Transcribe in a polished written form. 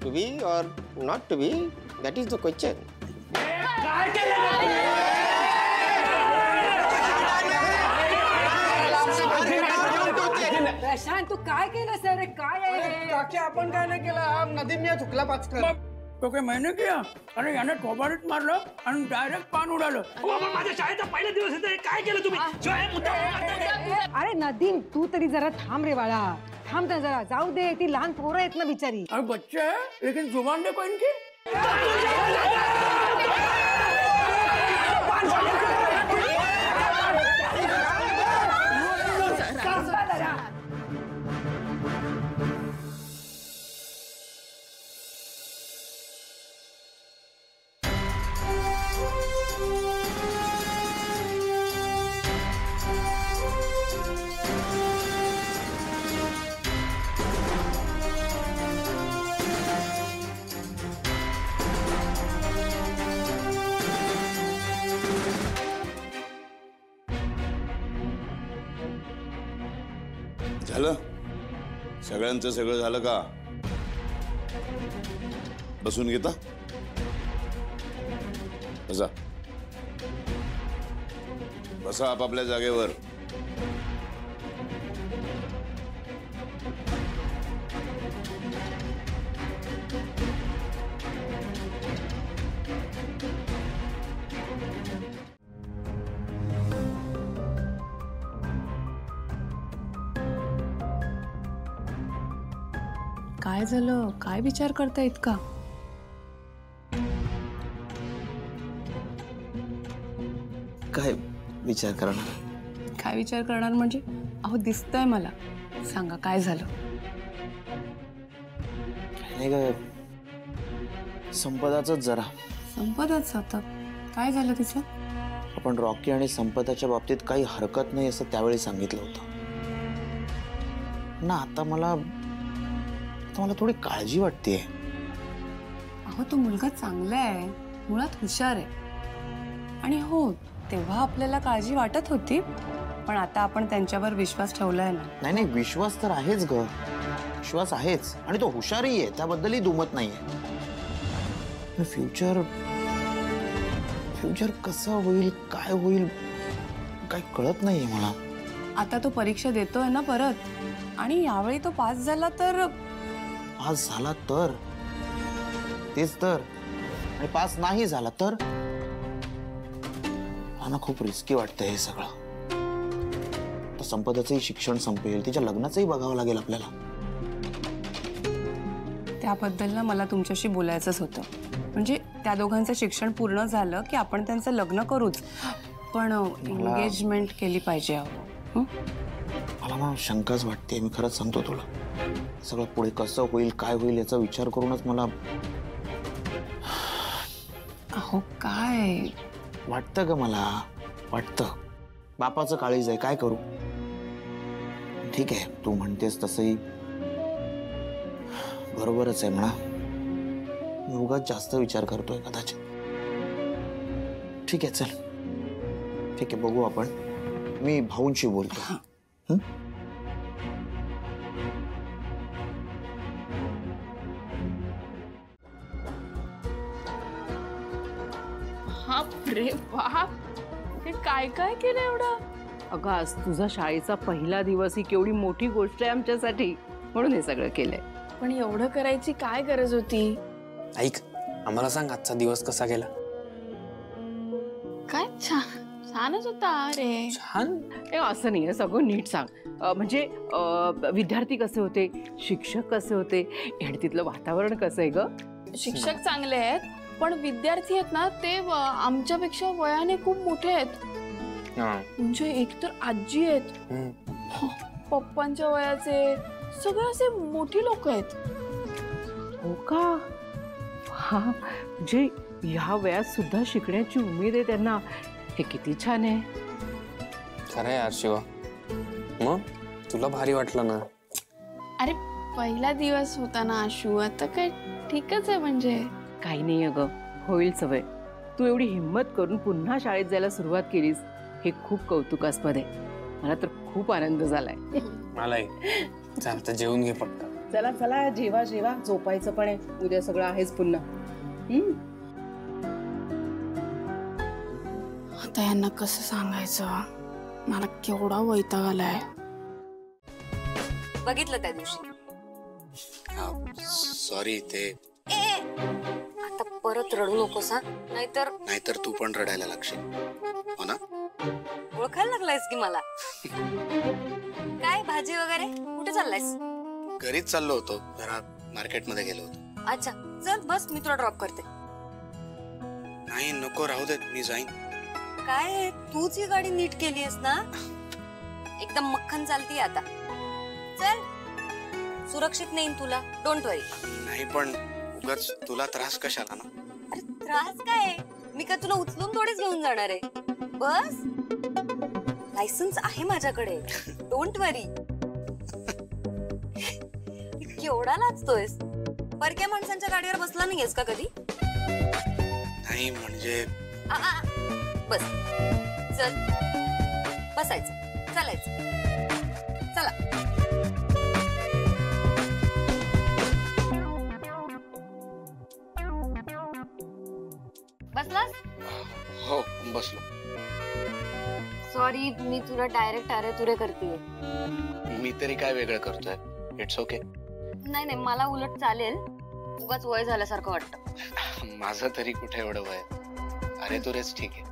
to be or not to be, that is the question. Prashant तू काय केलं sir? काय आहे? काकी आपण काय नाही केलं, नदीम झुकला पाचकर. तो काय मैंने किया आणि याने थोबाडीत मारलं आणि डायरेक्ट पान उडालं. माझ्या शाळेचा पहिला दिवस आहे, काय केलं तुम्ही? अरे नदीम तू तरी जरा थांब रे बाळा, थांब तर जरा, जाऊ दे, ती लहान पोरं आहेत ना बिचारी. अरे बच्चे है लेकिन जुबान देखो इनकी. झालं सगळ्यांचं सगळं झालं का? बसून घेता बसा बसा आपापल्या जागेवर. काय झालं? काय विचार करता इतका? काय विचार करणार? काय विचार करणार म्हणजे? अहो दिसतंय मला, सांगा काय झालं? नाही ग, संपदाच जरा. संपदाचं आता काय झालं तिचं? आपण रॉकी आणि संपदाच्या बाबतीत काही हरकत नाही असं त्यावेळी सांगितलं होतं ना. आता मला थोडी काळजी वाटते. अहो तो मुलगा चांगला आहे, मुळात हुशार आहे. आणि हो तेव्हा आपल्याला काळजी वाटत होती, पण आता आपण त्यांच्यावर विश्वास ठेवलाय ना. नाही नाही, विश्वास तर आहेच ग, विश्वास आहेच. आणि तो हुशारही आहे, त्याबद्दलही दुमत नाहीये. फ्युचर कसं होईल, काय होईल, काय कळत नाहीये मला. आता तो परीक्षा देतोय ना परत, आणि यावेळी तो पास झाला तर. पास झाला तर? तेच तर. आणि पास नाही झाला तर? मला खूप रिस्की वाटतंय हे सगळं. तर संपदाचंही शिक्षण संपेल, तिच्या लग्नाचंही बघावं लागेल आपल्याला. त्याबद्दल ना मला तुमच्याशी बोलायचंच होतं. म्हणजे त्या दोघांचं शिक्षण पूर्ण झालं की आपण त्यांचं लग्न करूच, पण एंगेजमेंट केली पाहिजे. मला ना शंकाच वाटते, मी खरंच सांगतो तुला. सगळं पुढे कसं होईल, काय होईल याचा विचार करूनच मला अहो काय वाटतं ग, मला वाटतं. बापाचं काळीज आहे, काय करू. ठीक आहे, तू म्हणतेस तसंही बरोबरच आहे म्हणा. मी उगाच जास्त विचार करतोय कदाचित. ठीक आहे, चल ठीक आहे, बघू आपण. मी भाऊंशी बोलतो. बापरे बाप, हे काय काय केलं एवढं? अगं आज तुझा शाळेचा पहिला दिवस, ही केवढी मोठी गोष्ट आहे आमच्यासाठी, म्हणून हे सगळं केलंय. पण एवढं करायची काय गरज होती? ऐक, आम्हाला सांग आजचा दिवस कसा गेला. काय छानच होता. अरे छान? असं नाही, सगळं नीट सांग. म्हणजे विद्यार्थी कसे होते, शिक्षक कसे होते, आणि तिथलं वातावरण कसं आहे ग? शिक्षक चांगले आहेत, पण विद्यार्थी आहेत ना ते आमच्यापेक्षा वयाने खूप मोठे आहेत. म्हणजे एकतर आजी आहेत, पप्पांच्या वयाचे, सगळे असे मोठी लोक आहेत. हो का? हा, म्हणजे ह्या वयात सुद्धा शिकण्याची उमेद आहे त्यांना. हे किती छान आहे. खरं यार शिवा, मग तुला भारी वाटलं ना? अरे पहिला दिवस होता ना आशू, आता काय ठीकच आहे. म्हणजे काही नाही अगं, होईल सवय. तू एवढी हिम्मत करून पुन्हा शाळेत जायला सुरुवात केलीस, हे खूप कौतुकास्पद आहे. मला तर खूप आनंद झालाय. मलाही. चालतं, जेवून घे पटकन. चला चला जेवा जेवा, झोपायचं पण आहे, उद्या सगळं आहेच पुन्हा. आता यांना कसं सांगायचं, मला केवढा वैताग आलाय. बघितलं त्या दिवशी. सॉरी, ते आता परत रडू नकोस हा, नाहीतर तू पण रडायला लागशील, हो ना? ओळखायला लागलायस की मला. काय भाजी वगैरे कुठे चाललायस? घरीच चाललो होतो, जरा मार्केटमध्ये गेलो होतो. अच्छा, चल बस, मी तुला ड्रॉप करते. नाही नको, राहू दे, मी जाईन. काय तूच ही गाडी नीट केलीयस ना? एकदम मक्खन चालती आता. चल, सुरक्षित नेईन तुला, डोंट वरी. नाही पण उगाच तुला त्रास कशाला ना? अरे त्रास काय, मी काय तुला उचलून थोडीच घेऊन जाणार आहे. बस, लायसन्स आहे माझ्याकडे, डोंट वरी. केवढा लाजतोयस? परक्या माणसांच्या गाडीवर बसला नाहीयेस का कधी? नाही म्हणजे बस, चल बसायचं, चालायचं. चला. बसलास? हो बसलो. सॉरी, मी तुला डायरेक्ट अरे तुरे करतेय. मी तरी काय वेगळं करतोय, इट्स ओके. नाही नाही, मला उलट चालेल, उगाच वय झाल्यासारखं वाटतं. माझं तरी कुठे एवढं वय, अरे तुरेच ठीक आहे.